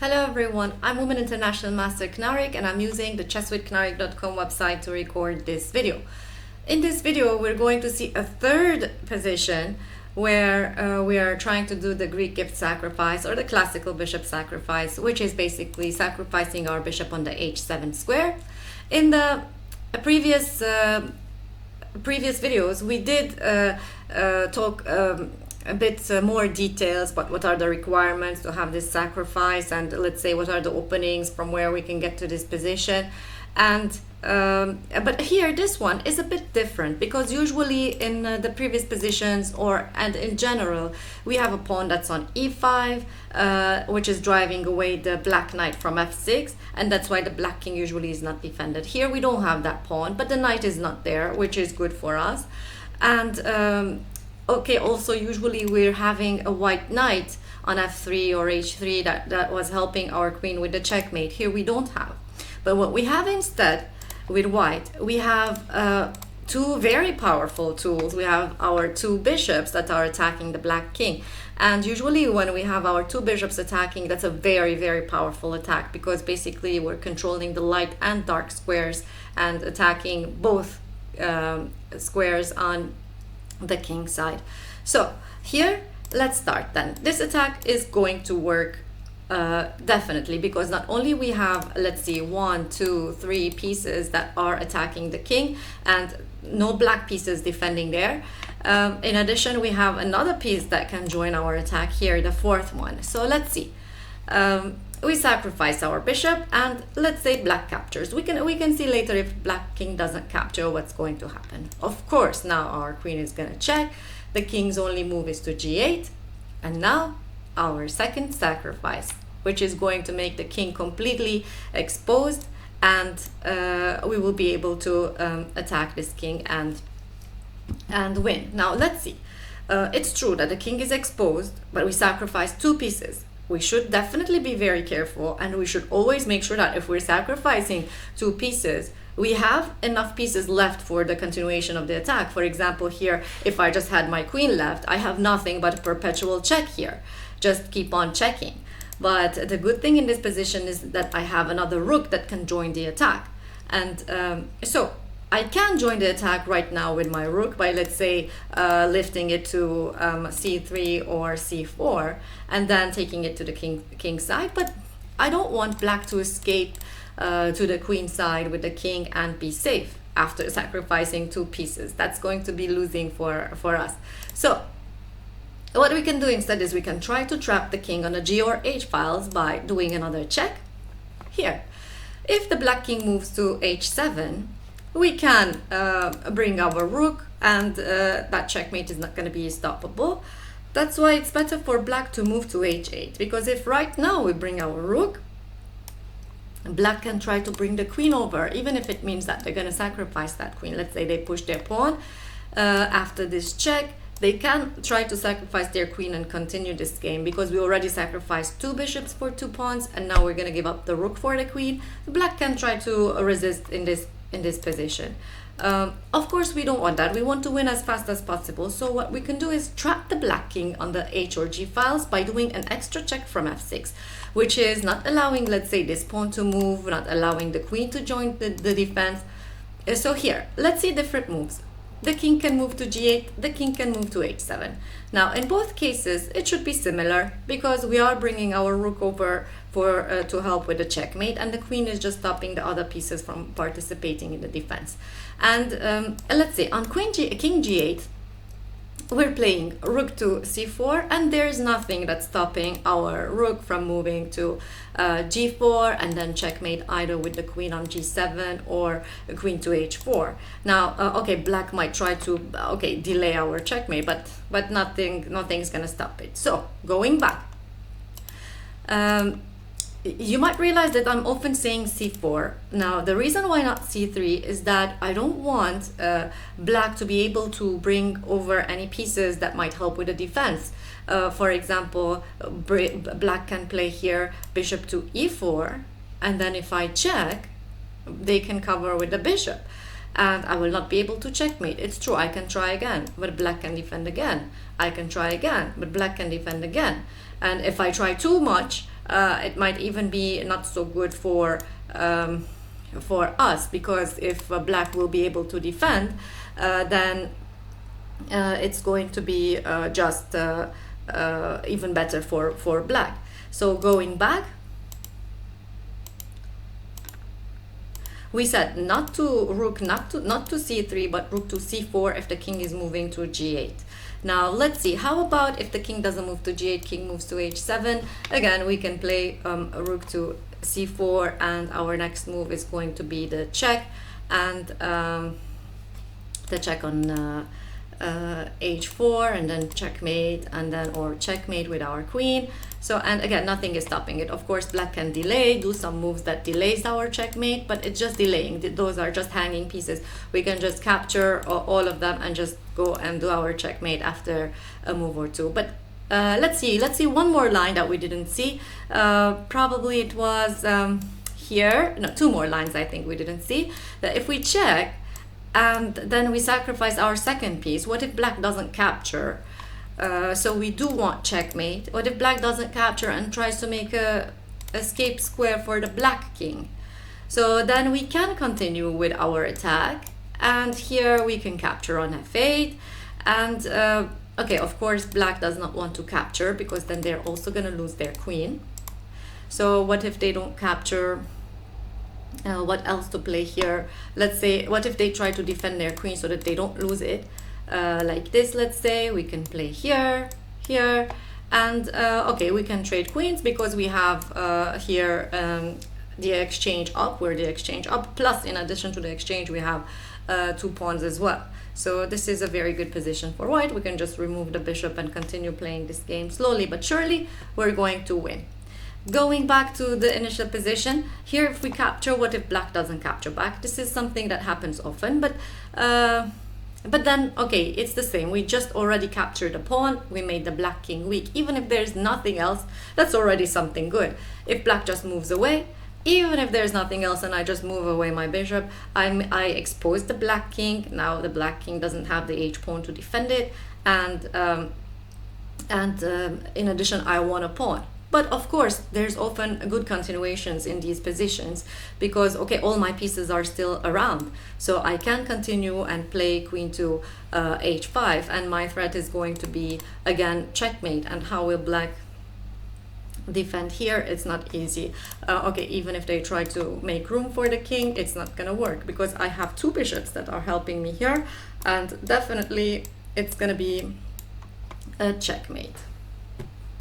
Hello everyone, I'm Women International Master Knarik and I'm using the chesswithknarik.com website to record this video. In this video we're going to see a third position where we are trying to do the Greek gift sacrifice or the classical bishop sacrifice, which is basically sacrificing our bishop on the h7 square. In the previous videos we did talk a bit more details about what are the requirements to have this sacrifice, and let's say what are the openings from where we can get to this position. And but here this one is a bit different, because usually in the previous positions and in general we have a pawn that's on e5 which is driving away the black knight from f6, and that's why the black king usually is not defended. Here we don't have that pawn, but the knight is not there, which is good for us. And okay, also usually we're having a white knight on f3 or h3 that was helping our queen with the checkmate. Here we don't have. But what we have instead with white, we have two very powerful tools. We have our two bishops that are attacking the black king. And usually when we have our two bishops attacking, that's a very, very powerful attack, because basically we're controlling the light and dark squares and attacking both squares on the king side. So here let's start then. This attack is going to work definitely, because not only we have, let's see, 1, 2, 3 pieces that are attacking the king and no black pieces defending there. In addition, we have another piece that can join our attack here, the fourth one. So let's see. We sacrifice our bishop and let's say black captures. We can see later if black king doesn't capture what's going to happen. Of course, now our queen is going to check. The king's only move is to g8, and now our second sacrifice, which is going to make the king completely exposed, and we will be able to attack this king and win. Now let's see. It's true that the king is exposed, but we sacrifice two pieces. We should definitely be very careful, and we should always make sure that if we're sacrificing two pieces, we have enough pieces left for the continuation of the attack. For example, here, if I just had my queen left, I have nothing but a perpetual check here. Just keep on checking. But the good thing in this position is that I have another rook that can join the attack. And so I can join the attack right now with my rook by, let's say, lifting it to c3 or c4 and then taking it to the king side. But I don't want black to escape to the queen side with the king and be safe after sacrificing two pieces. That's going to be losing for us. So what we can do instead is we can try to trap the king on the g or h files by doing another check here. If the black king moves to h7, we can bring our rook, and that checkmate is not going to be stoppable. That's why it's better for black to move to h8, because if right now we bring our rook, black can try to bring the queen over, even if it means that they're going to sacrifice that queen. Let's say they push their pawn after this check. They can try to sacrifice their queen and continue this game, because we already sacrificed two bishops for two pawns, and now we're going to give up the rook for the queen. Black can try to resist in this position. Of course, we don't want that. We want to win as fast as possible. So what we can do is trap the black king on the h or g files by doing an extra check from f6, which is not allowing, let's say, this pawn to move, not allowing the queen to join the defense. So here, let's see different moves. The king can move to g8, the king can move to h7. Now, in both cases, it should be similar, because we are bringing our rook over to help with the checkmate, and the queen is just stopping the other pieces from participating in the defense. And let's say on king g8, we're playing rook to c4, and there's nothing that's stopping our rook from moving to g4 and then checkmate either with the queen on g7 or queen to h4. Now, okay, black might try to delay our checkmate, but nothing's gonna stop it. So going back, you might realize that I'm often saying c4. Now, the reason why not c3 is that I don't want black to be able to bring over any pieces that might help with the defense. For example, black can play here bishop to e4, and then if I check, they can cover with the bishop, and I will not be able to checkmate. It's true, I can try again, but black can defend again. I can try again, but black can defend again. And if I try too much, It might even be not so good for us, because if black will be able to defend, then it's going to be just even better for black. So going back, we said not to rook, not to c3, but rook to c4 if the king is moving to g8. Now let's see, how about if the king doesn't move to g8, king moves to h7? Again, we can play a rook to c4, and our next move is going to be the check, and the check on h4, and then checkmate, and then or checkmate with our queen. So, and again, nothing is stopping it. Of course, black can delay, do some moves that delays our checkmate, but it's just delaying. Those are just hanging pieces. We can just capture all of them and just go and do our checkmate after a move or two. But let's see one more line that we didn't see. Probably it was here. No, two more lines I think we didn't see. That if we check and then we sacrifice our second piece, what if black doesn't capture? So we do want checkmate. What if black doesn't capture and tries to make a escape square for the black king? So then we can continue with our attack, and here we can capture on f8. And okay, of course black does not want to capture, because then they're also going to lose their queen. So what if they don't capture? What else to play here? Let's say, what if they try to defend their queen so that they don't lose it? Like this, let's say, we can play here, here, and okay, we can trade queens, because we have here the exchange up, where the exchange up, plus in addition to the exchange we have 2 pawns as well. So this is a very good position for white. We can just remove the bishop and continue playing this game slowly but surely. We're going to win. Going back to the initial position, here if we capture, what if black doesn't capture back? This is something that happens often, but then, okay, it's the same. We just already captured a pawn. We made the black king weak. Even if there's nothing else, that's already something good. If black just moves away, even if there's nothing else and I just move away my bishop, I expose the black king. Now the black king doesn't have the h pawn to defend it, and in addition, I won a pawn. But of course, there's often good continuations in these positions, because, okay, all my pieces are still around. So I can continue and play queen to h5, and my threat is going to be, again, checkmate. And how will black defend here? It's not easy. Okay, even if they try to make room for the king, it's not going to work, because I have 2 bishops that are helping me here, and definitely it's going to be a checkmate.